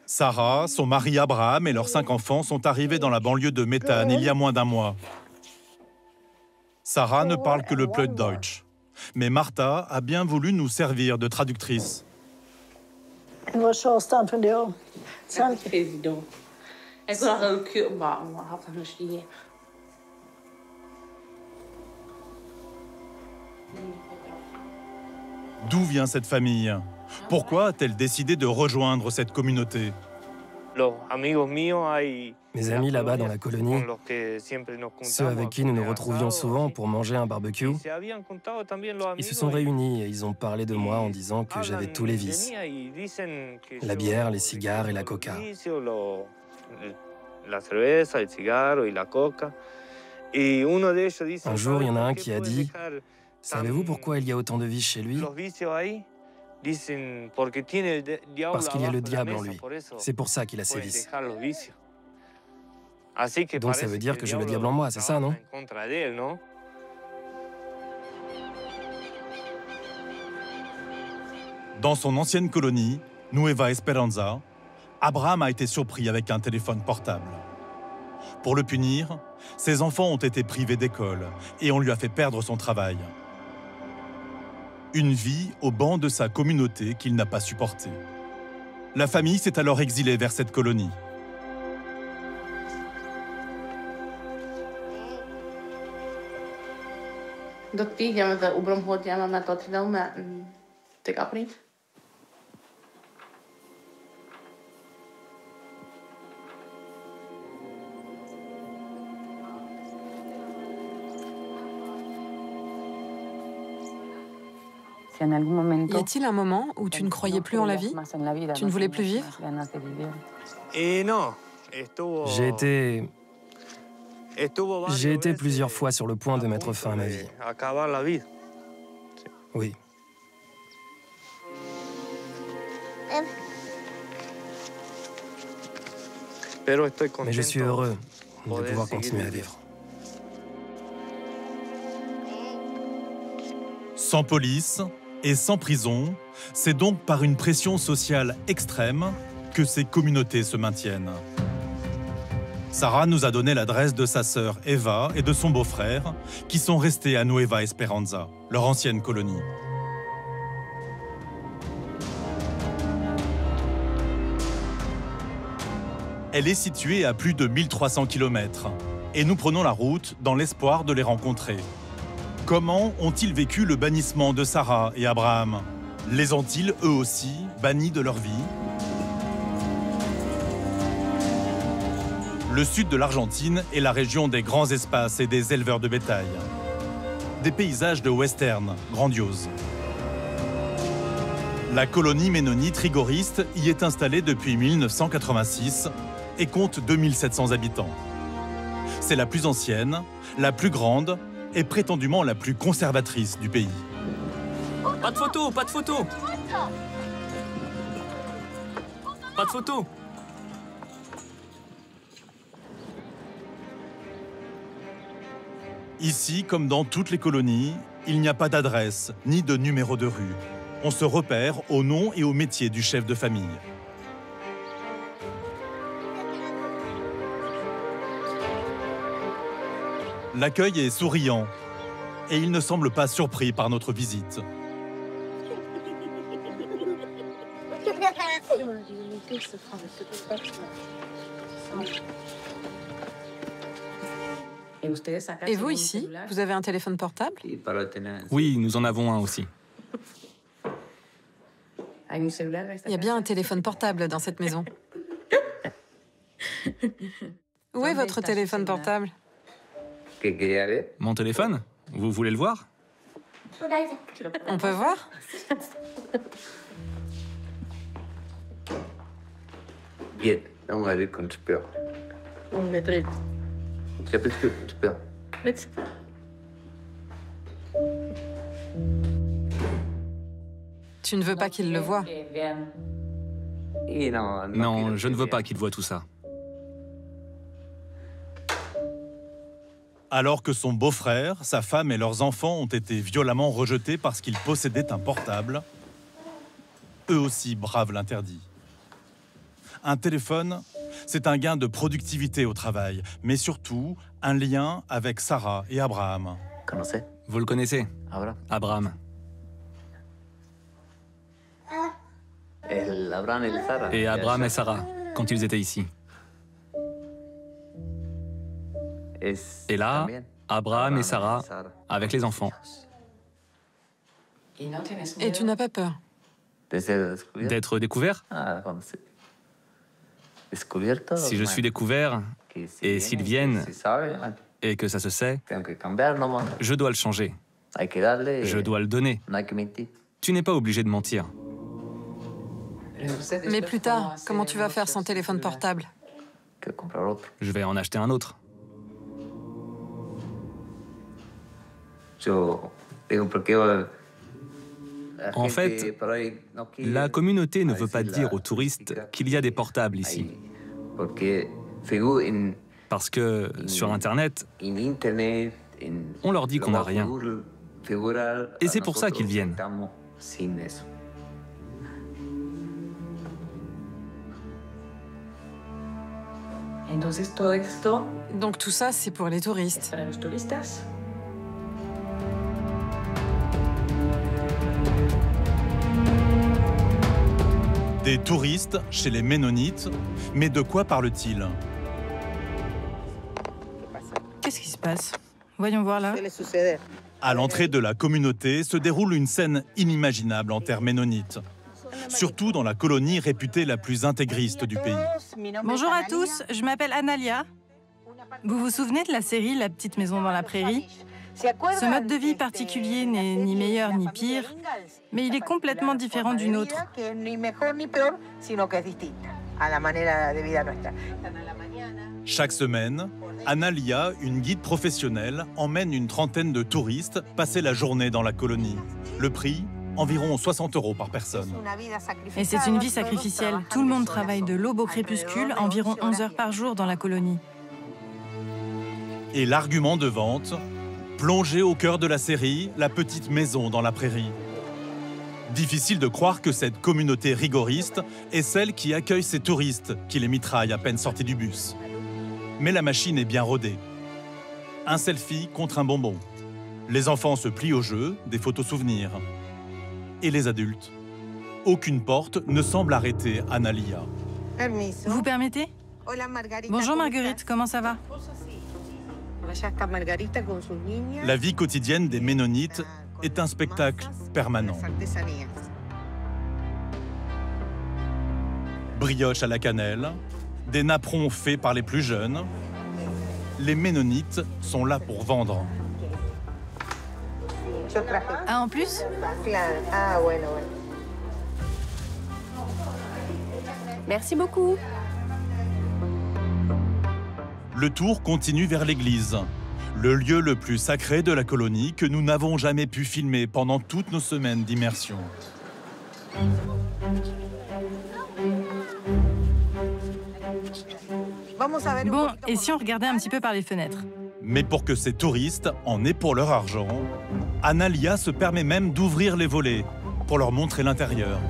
Sarah, son mari Abraham et leurs 5 enfants sont arrivés dans la banlieue de Mettmann il y a moins d'1 mois. Sarah ne parle que le Plattdeutsch. Mais Martha a bien voulu nous servir de traductrice. D'où vient cette famille? Pourquoi a-t-elle décidé de rejoindre cette communauté? Mes amis là-bas dans la colonie, ceux avec qui nous nous retrouvions souvent pour manger un barbecue, ils se sont réunis et ils ont parlé de moi en disant que j'avais tous les vices. La bière, les cigares et la coca. Un jour, il y en a un qui a dit « Savez-vous pourquoi il y a autant de vices chez lui ? Parce qu'il y a le diable en lui. C'est pour ça qu'il a ses vices. » Donc ça veut dire que j'ai le diable en moi, c'est ça, non? Dans son ancienne colonie, Nueva Esperanza, Abraham a été surpris avec un téléphone portable. Pour le punir, ses enfants ont été privés d'école et on lui a fait perdre son travail. Une vie au banc de sa communauté qu'il n'a pas supportée. La famille s'est alors exilée vers cette colonie. Y a-t-il un moment où tu ne croyais plus en la vie? Tu ne voulais plus vivre? J'ai été plusieurs fois sur le point de mettre fin à ma vie. Oui. Mais je suis heureux de pouvoir continuer à vivre. Sans police et sans prison, c'est donc par une pression sociale extrême que ces communautés se maintiennent. Sarah nous a donné l'adresse de sa sœur Eva et de son beau-frère, qui sont restés à Nueva Esperanza, leur ancienne colonie. Elle est située à plus de 1300 km, et nous prenons la route dans l'espoir de les rencontrer. Comment ont-ils vécu le bannissement de Sarah et Abraham? Les ont-ils, eux aussi, bannis de leur vie? Le sud de l'Argentine est la région des grands espaces et des éleveurs de bétail. Des paysages de western grandioses. La colonie ménonite rigoriste y est installée depuis 1986 et compte 2700 habitants. C'est la plus ancienne, la plus grande et prétendument la plus conservatrice du pays. Pas de photo, pas de photo! Pas de photo! Ici, comme dans toutes les colonies, il n'y a pas d'adresse ni de numéro de rue. On se repère au nom et au métier du chef de famille. L'accueil est souriant et il ne semble pas surpris par notre visite. Et vous, ici, vous avez un téléphone portable? Oui, nous en avons un aussi. Il y a bien un téléphone portable dans cette maison. Où est votre téléphone portable? Mon téléphone? Vous voulez le voir? On peut voir? Tu ne veux pas qu'il le voie? Non, je ne veux pas qu'il voie tout ça. Alors que son beau-frère, sa femme et leurs enfants ont été violemment rejetés parce qu'ils possédaient un portable, eux aussi bravent l'interdit. Un téléphone, c'est un gain de productivité au travail, mais surtout un lien avec Sarah et Abraham. Vous le connaissez? Abraham. Et Abraham et Sarah, quand ils étaient ici. Et là, Abraham et Sarah, avec les enfants. Et tu n'as pas peur? D'être découvert? Si je suis découvert, et s'ils viennent, et que ça se sait, je dois le changer. Je dois le donner. Tu n'es pas obligé de mentir. Mais plus tard, comment tu vas faire sans téléphone portable? Je vais en acheter un autre. En fait, la communauté ne veut pas dire aux touristes qu'il y a des portables ici. Parce que sur Internet, on leur dit qu'on n'a rien. Et c'est pour ça qu'ils viennent. Donc tout ça, c'est pour les touristes. Des touristes chez les Ménonites, mais de quoi parle-t-il? Qu'est-ce qui se passe? Voyons voir là. À l'entrée de la communauté se déroule une scène inimaginable en terre ménonite, surtout dans la colonie réputée la plus intégriste du pays. Bonjour à tous, je m'appelle Analia. Vous vous souvenez de la série La petite maison dans la prairie? Ce mode de vie particulier n'est ni meilleur ni pire, mais il est complètement différent du nôtre. Chaque semaine, Analia, une guide professionnelle, emmène une trentaine de touristes passer la journée dans la colonie. Le prix, environ 60 € par personne. Et c'est une vie sacrificielle. Tout le monde travaille de l'aube au crépuscule, environ 11 heures par jour dans la colonie. Et l'argument de vente, plongé au cœur de la série, la petite maison dans la prairie. Difficile de croire que cette communauté rigoriste est celle qui accueille ces touristes qui les mitraillent à peine sortis du bus. Mais la machine est bien rodée. Un selfie contre un bonbon. Les enfants se plient au jeu, des photos souvenirs. Et les adultes? Aucune porte ne semble arrêter Analia. Vous permettez? Bonjour Marguerite, comment ça va? La vie quotidienne des Ménonites est un spectacle permanent. Brioche à la cannelle, des napperons faits par les plus jeunes. Les Ménonites sont là pour vendre. Ah, en plus? Merci beaucoup. Le tour continue vers l'église, le lieu le plus sacré de la colonie que nous n'avons jamais pu filmer pendant toutes nos semaines d'immersion. Bon, et si on regardait un petit peu par les fenêtres? Mais pour que ces touristes en aient pour leur argent, Analia se permet même d'ouvrir les volets pour leur montrer l'intérieur.